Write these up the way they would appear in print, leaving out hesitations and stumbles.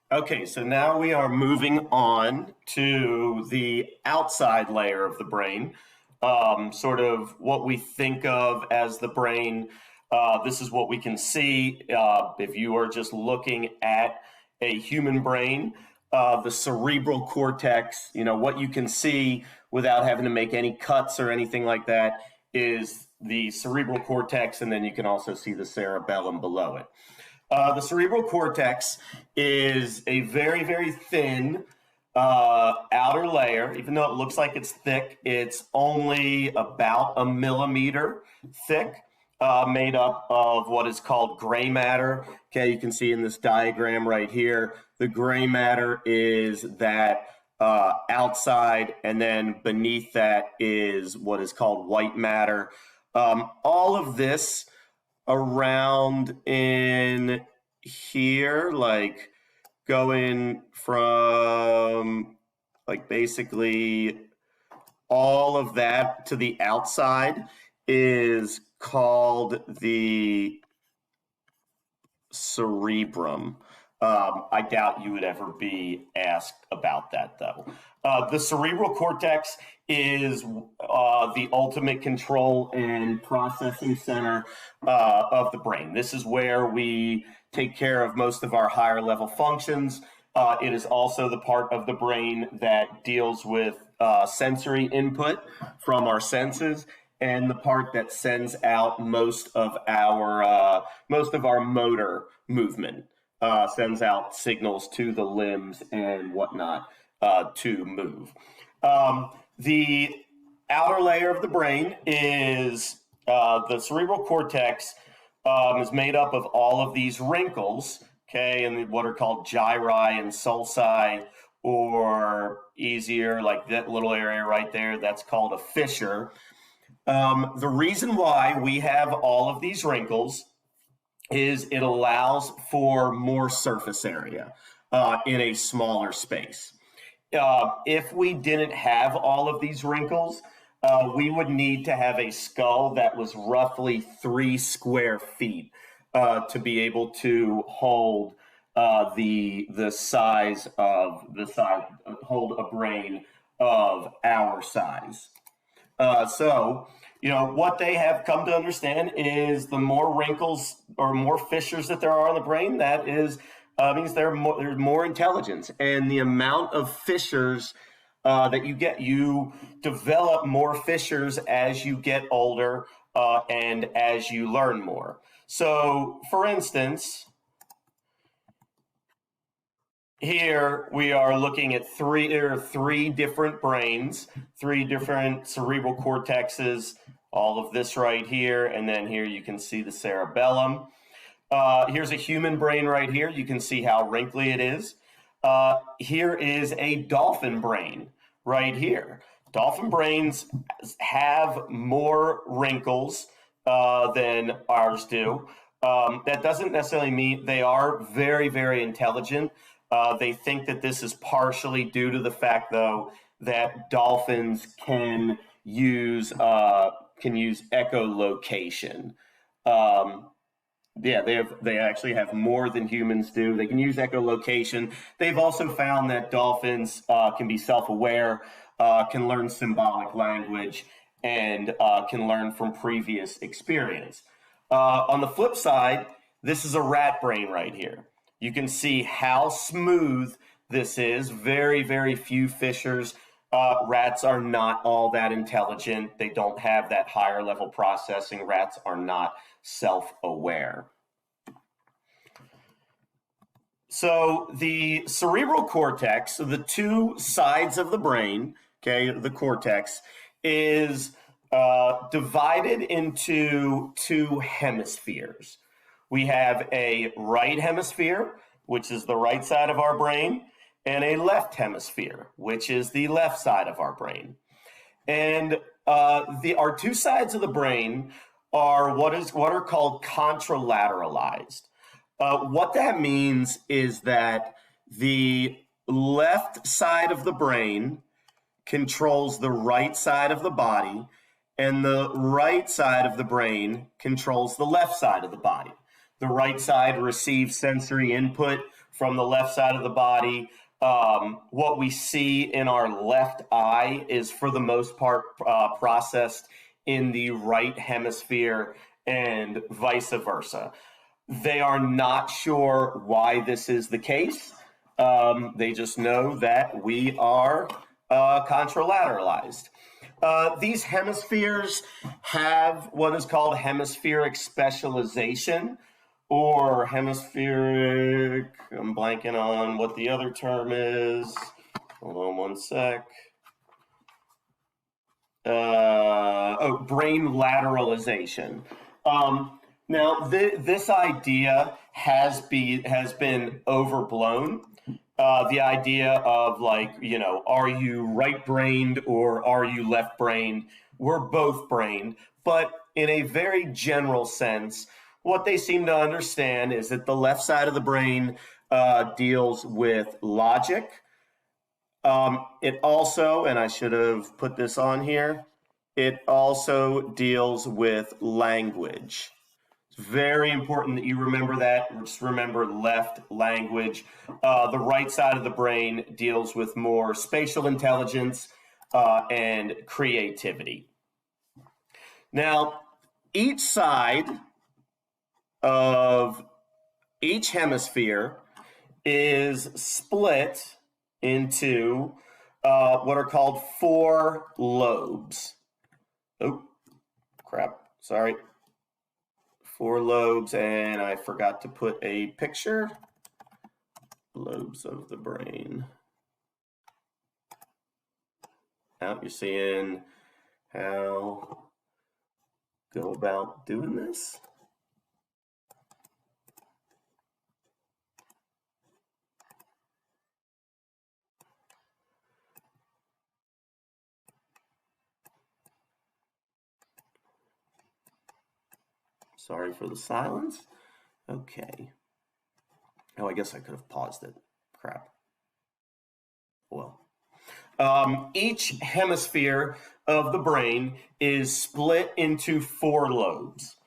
Okay, so now we are moving on to the outside layer of the brain, sort of what we think of as the brain. This is what we can see if you are just looking at a human brain. The cerebral cortex, what you can see without having to make any cuts or anything like that is the cerebral cortex, and then you can also see the cerebellum below it. The cerebral cortex is a very, very thin outer layer. Even though it looks like it's thick, it's only about a millimeter thick, made up of what is called gray matter. Okay, you can see in this diagram right here, the gray matter is that outside, and then beneath that is what is called white matter. All of this around in here, like going from like basically all of that to the outside is called the cerebrum. I doubt you would ever be asked about that, though. The cerebral cortex is the ultimate control and processing center of the brain. This is where we take care of most of our higher level functions. It is also the part of the brain that deals with sensory input from our senses, and the part that sends out most of our motor movement, sends out signals to the limbs and whatnot to move. The outer layer of the brain is the cerebral cortex, is made up of all of these wrinkles, okay, and what are called gyri and sulci, or easier, like that little area right there, that's called a fissure. The reason why we have all of these wrinkles is it allows for more surface area in a smaller space. If we didn't have all of these wrinkles, we would need to have a skull that was roughly 3 square feet to be able to hold the size hold a brain of our size. What they have come to understand is the more wrinkles or more fissures that there are in the brain, that is means there's more intelligence, and the amount of fissures that you develop more fissures as you get older and as you learn more. So, for instance, here we are looking at three different brains, 3 different cerebral cortexes, all of this right here, and then here you can see the cerebellum. Here's a human brain right here. You can see how wrinkly it is. Here is a dolphin brain right here. Dolphin brains have more wrinkles than ours do. That doesn't necessarily mean they are very, very intelligent. They think that this is partially due to the fact, though, that dolphins can use echolocation. They actually have more than humans do. They can use echolocation. They've also found that dolphins can be self-aware, can learn symbolic language, and can learn from previous experience. On the flip side, this is a rat brain right here. You can see how smooth this is. Very, very few fissures. Rats are not all that intelligent. They don't have that higher level processing. Rats are not self-aware. So the cerebral cortex, so the 2 sides of the brain, okay, the cortex, is divided into 2 hemispheres. We have a right hemisphere, which is the right side of our brain, and a left hemisphere, which is the left side of our brain. And our 2 sides of the brain are what are called contralateralized. What that means is that the left side of the brain controls the right side of the body, and the right side of the brain controls the left side of the body. The right side receives sensory input from the left side of the body. What we see in our left eye is for the most part processed in the right hemisphere and vice versa. They are not sure why this is the case. They just know that we are contralateralized. These hemispheres have what is called hemispheric specialization, or hemispheric, I'm blanking on what the other term is. Hold on one sec. Brain lateralization. Now, this idea has been overblown. The idea of, like, you know, are you right-brained or are you left-brained? We're both brained, but in a very general sense, what they seem to understand is that the left side of the brain deals with logic. It also, and I should have put this on here, it also deals with language. It's very important that you remember that. Just remember left language. The right side of the brain deals with more spatial intelligence and creativity. Now, each side of each hemisphere is split into what are called 4 lobes. Oh, crap. Sorry. 4 lobes, and I forgot to put a picture. Lobes of the brain. Now you're seeing how go about doing this. Sorry for the silence. Okay. Oh, I guess I could have paused it. Crap. Well, each hemisphere of the brain is split into 4 lobes.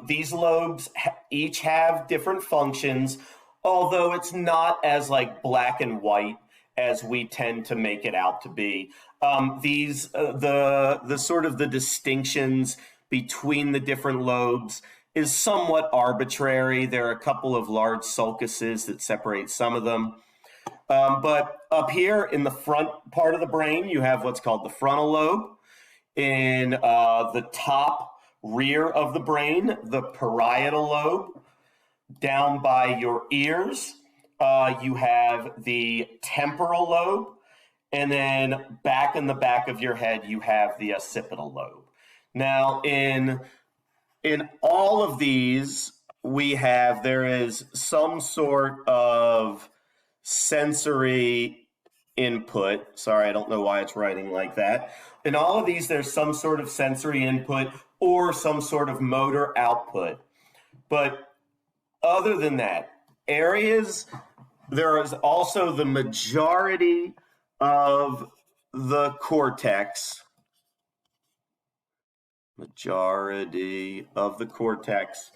These lobes each have different functions, although it's not as like black and white as we tend to make it out to be. The sort of the distinctions between the different lobes is somewhat arbitrary. There are a couple of large sulcuses that separate some of them. But up here in the front part of the brain, you have what's called the frontal lobe. In the top rear of the brain, the parietal lobe. Down by your ears, you have the temporal lobe. And then back in the back of your head, you have the occipital lobe. Now, in all of these, there is some sort of sensory input. Sorry, I don't know why it's writing like that. In all of these, there's some sort of sensory input or some sort of motor output. But other than that, there is also the majority of the cortex. Majority of the cortex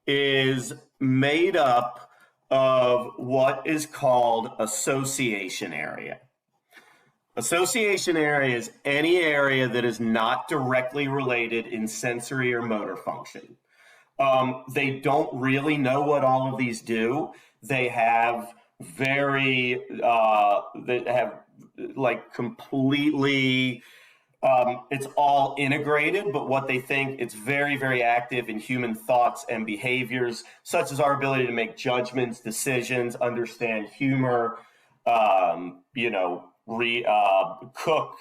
is made up of what is called association area. Association area is any area that is not directly related in sensory or motor function. They don't really know what all of these do. They have completely, it's all integrated, but what they think, it's very, very active in human thoughts and behaviors, such as our ability to make judgments, decisions, understand humor, cook,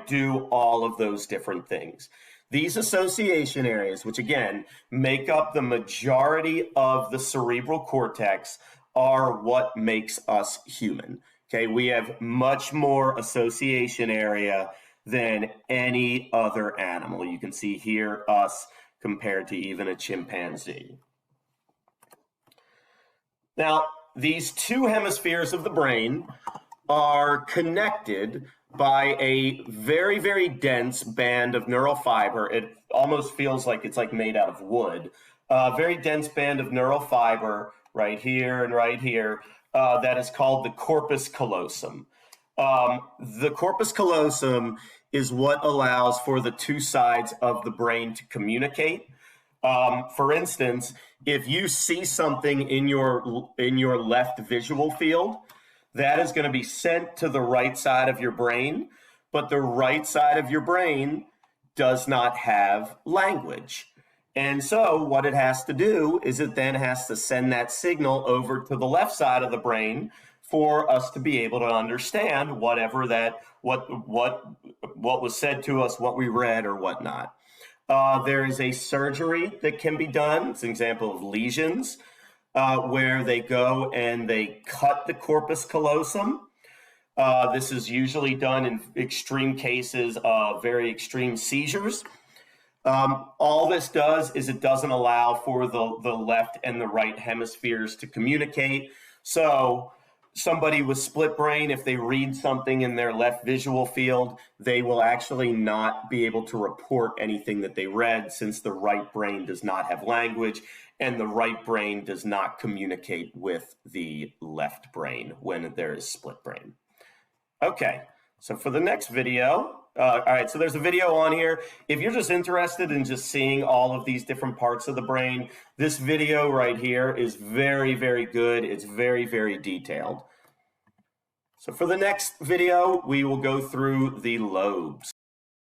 do all of those different things. These association areas, which again make up the majority of the cerebral cortex, are what makes us human. Okay, we have much more association area than any other animal. You can see here us compared to even a chimpanzee. Now, these 2 hemispheres of the brain are connected by a very, very dense band of neural fiber. It almost feels like it's like made out of wood. A very dense band of neural fiber right here and right here, that is called the corpus callosum. The corpus callosum is what allows for the two sides of the brain to communicate. For instance, if you see something in your left visual field, that is going to be sent to the right side of your brain, but the right side of your brain does not have language. And so what it has to do is it then has to send that signal over to the left side of the brain for us to be able to understand whatever that what was said to us, what we read or whatnot. There is a surgery that can be done. It's an example of lesions where they go and they cut the corpus callosum. This is usually done in extreme cases of very extreme seizures. All this does is it doesn't allow for the left and the right hemispheres to communicate. So somebody with split brain, if they read something in their left visual field, they will actually not be able to report anything that they read, since the right brain does not have language and the right brain does not communicate with the left brain when there is split brain. Okay, so for the next video, all right, so there's a video on here. If you're just interested in just seeing all of these different parts of the brain, this video right here is very, very good. It's very, very detailed. So for the next video, we will go through the lobes.